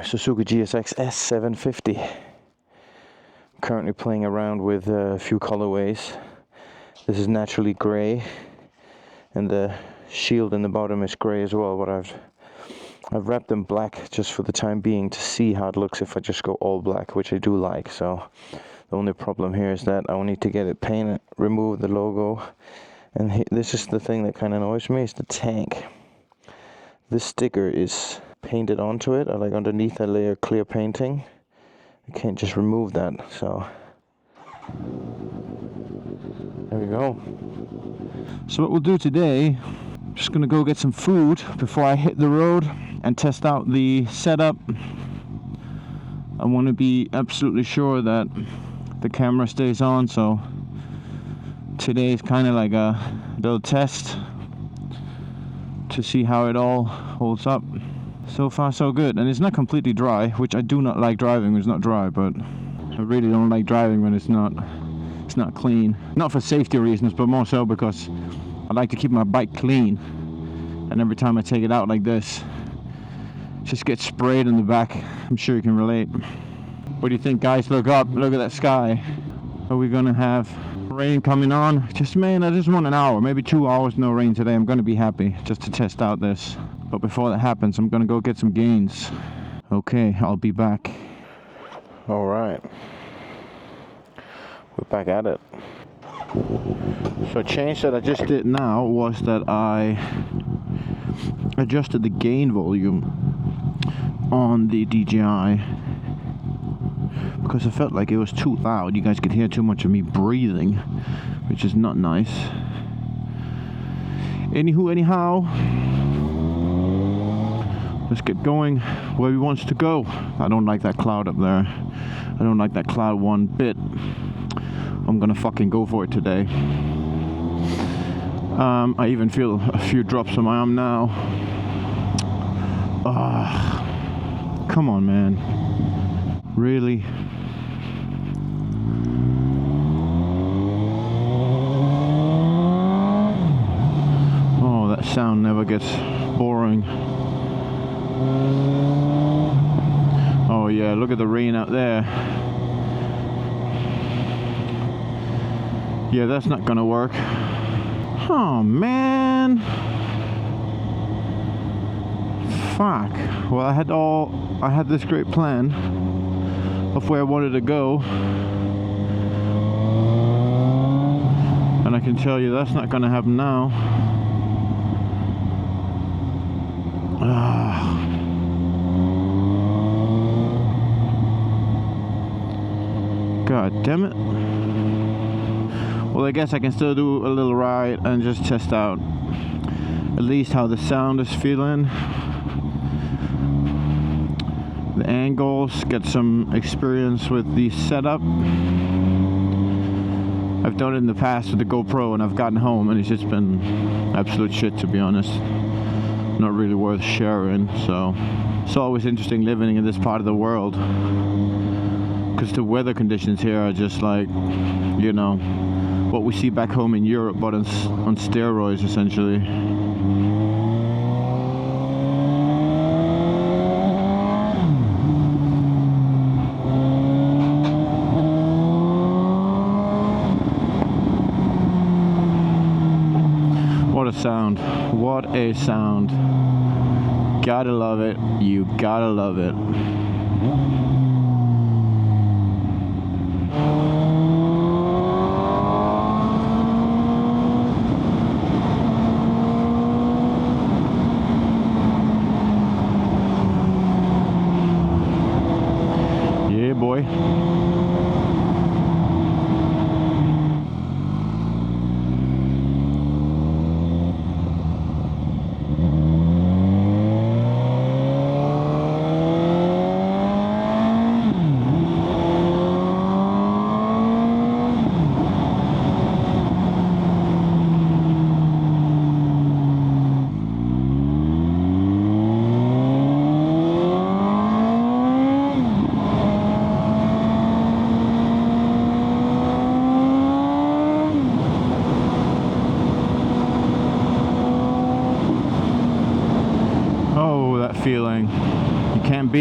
Suzuki GSX S750. Currently playing around with a few colorways. This is naturally grey, and the shield in the bottom is grey as well, but I've wrapped them black just for the time being to see how it looks if I just go all black, which I do like. So the only problem here is that I will need to get it painted, remove the logo, and this is the thing that kind of annoys me, is the tank. This sticker is painted onto it, or like underneath a layer of clear painting. I can't just remove that, so there we go. So what we'll do today, just gonna go get some food before I hit the road and test out the setup. I want to be absolutely sure that the camera stays on, so today is kind of like a little test to see how it all holds up. So far so good, and it's not completely dry, which I do not like driving when it's not dry, but I really don't like driving when it's not clean. Not for safety reasons, but more so because I like to keep my bike clean, and every time I take it out like this, it just gets sprayed in the back. I'm sure you can relate. What do you think, guys? Look up, look at that sky. Are we gonna have rain coming on? I just want an hour, maybe 2 hours no rain today. I'm gonna be happy just to test out this. But before that happens, I'm gonna go get some gains. Okay, I'll be back. All right, we're back at it. So a change that I just did now was that I adjusted the gain volume on the DJI because I felt like it was too loud. You guys could hear too much of me breathing, which is not nice. Anyhow, let's get going where we want to go. I don't like that cloud up there. I don't like that cloud one bit. I'm gonna fucking go for it today. I even feel a few drops on my arm now. Come on, man. Really? Oh, that sound never gets boring. Oh yeah, look at the rain out there. Yeah, that's not gonna work. Oh man. Fuck. Well, I had this great plan of where I wanted to go, and I can tell you that's not gonna happen now. God damn it. Well, I guess I can still do a little ride and just test out at least how the sound is feeling, the angles, get some experience with the setup. I've done it in the past with the GoPro, and I've gotten home and it's just been absolute shit, to be honest. Not really worth sharing. So it's always interesting living in this part of the world, because the weather conditions here are just like, you know, what we see back home in Europe, but on steroids, essentially. What a sound. What a sound. Gotta love it. You gotta love it. Yeah, boy.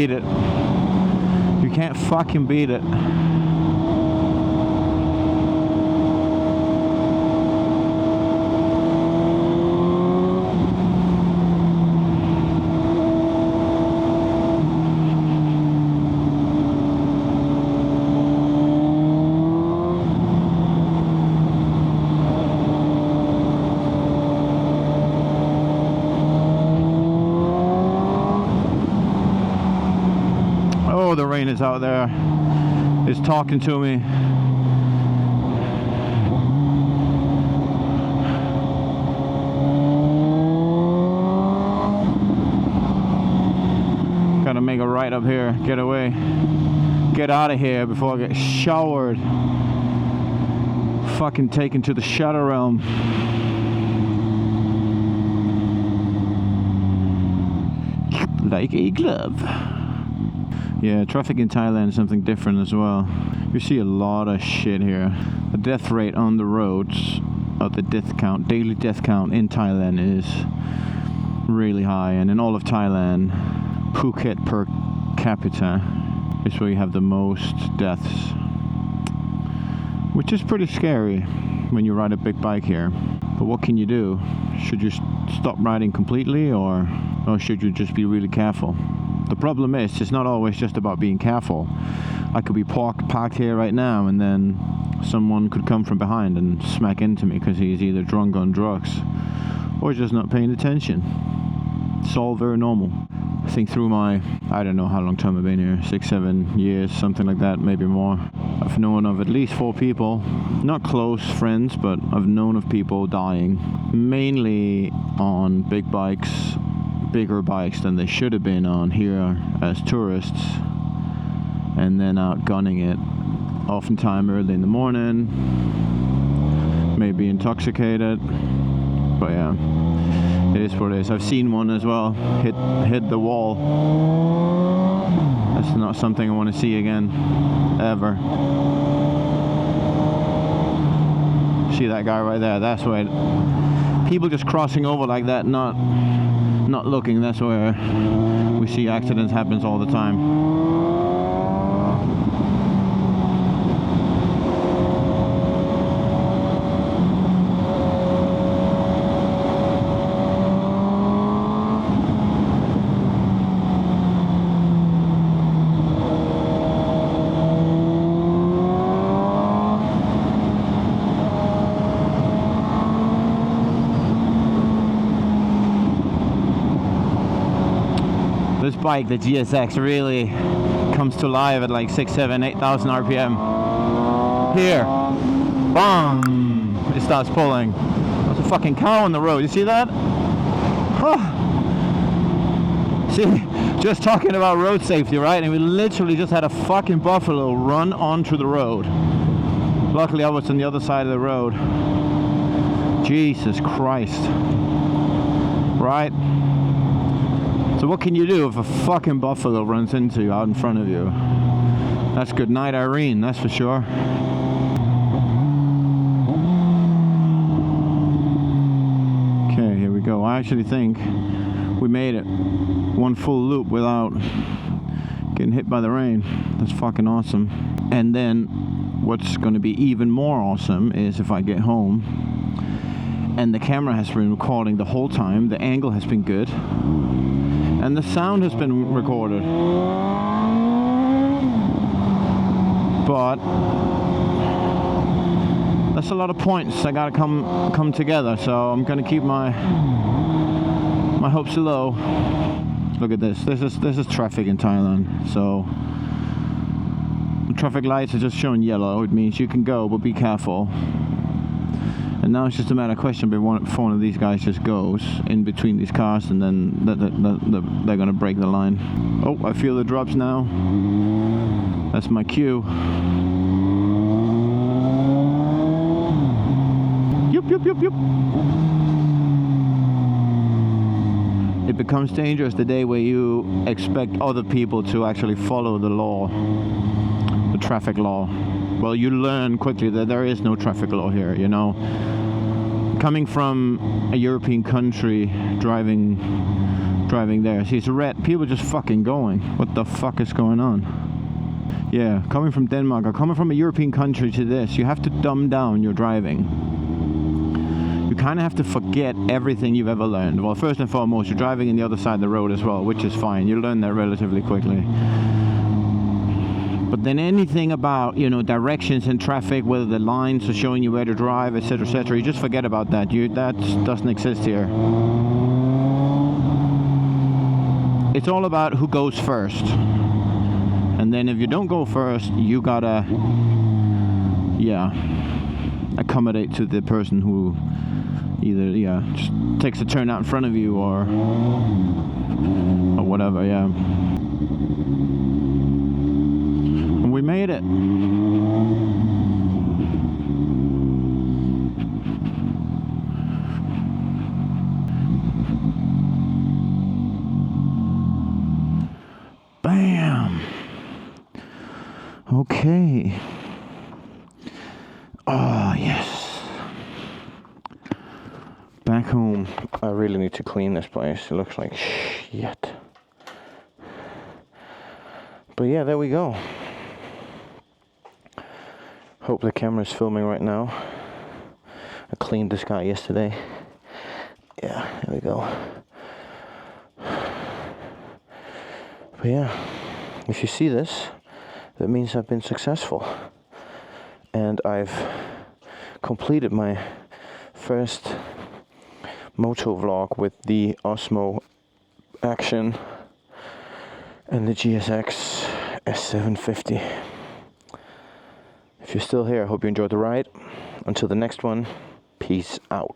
beat it. You can't fucking beat it. Oh, the rain is out there. It's talking to me. Gotta make a right up here. Get away. Get out of here before I get showered. Fucking taken to the shadow realm. Like a glove. Yeah, traffic in Thailand is something different as well. You see a lot of shit here. The death rate on the roads, the death count, daily death count in Thailand is really high. And in all of Thailand, Phuket per capita is where you have the most deaths. Which is pretty scary when you ride a big bike here. But what can you do? Should you stop riding completely, or should you just be really careful? The problem is, it's not always just about being careful. I could be parked here right now, and then someone could come from behind and smack into me because he's either drunk on drugs or just not paying attention. It's all very normal. I think through my, I don't know how long time I've been here, 6-7 years, something like that, maybe more. I've known of at least 4 people, not close friends, but I've known of people dying, mainly on big bikes, bigger bikes than they should have been on here as tourists, and then out gunning it, oftentimes early in the morning, maybe intoxicated. But yeah, it is what it is. I've seen one as well hit the wall. That's not something I want to see again, ever. See that guy right there? That's why people just crossing over like that, not looking, that's where we see accidents happens all the time. This bike, the GSX, really comes to life at like 6, 7, 8,000 RPM. Here, bam! It starts pulling. There's a fucking cow on the road. You see that? Huh. See, just talking about road safety, right? And we literally just had a fucking buffalo run onto the road. Luckily, I was on the other side of the road. Jesus Christ. Right? So what can you do if a fucking buffalo runs into you out in front of you? That's good night, Irene, that's for sure. Okay, here we go. I actually think we made it one full loop without getting hit by the rain. That's fucking awesome. And then what's going to be even more awesome is if I get home and the camera has been recording the whole time, the angle has been good, and the sound has been recorded. But that's a lot of points that gotta come together, so I'm gonna keep my hopes low. Look at this. This is traffic in Thailand. So the traffic lights are just showing yellow. It means you can go, but be careful. And now it's just a matter of question if one of these guys just goes in between these cars, and then they're gonna break the line. Oh, I feel the drops now. That's my cue. Yup, yup, yup, yup. It becomes dangerous the day where you expect other people to actually follow the law, the traffic law. Well, you learn quickly that there is no traffic law here, you know. Coming from a European country, driving driving there. See, it's red. People just fucking going. What the fuck is going on? Yeah, coming from Denmark or coming from a European country to this, you have to dumb down your driving. You kind of have to forget everything you've ever learned. Well, first and foremost, you're driving in the other side of the road as well, which is fine. You learn that relatively quickly. But then anything about, you know, directions and traffic, whether the lines are showing you where to drive, etc., etc., you just forget about that. That doesn't exist here. It's all about who goes first. And then if you don't go first, you gotta, yeah, accommodate to the person who either, yeah, just takes a turn out in front of you or whatever, yeah. And we made it. Bam. Okay. Oh, yes. Back home. I really need to clean this place. It looks like shit. But yeah, there we go. Hope the camera's filming right now. I cleaned this guy yesterday. Yeah, there we go. But yeah, if you see this, that means I've been successful. And I've completed my first moto vlog with the Osmo Action and the GSX S750. If you're still here, I hope you enjoyed the ride. Until the next one, peace out.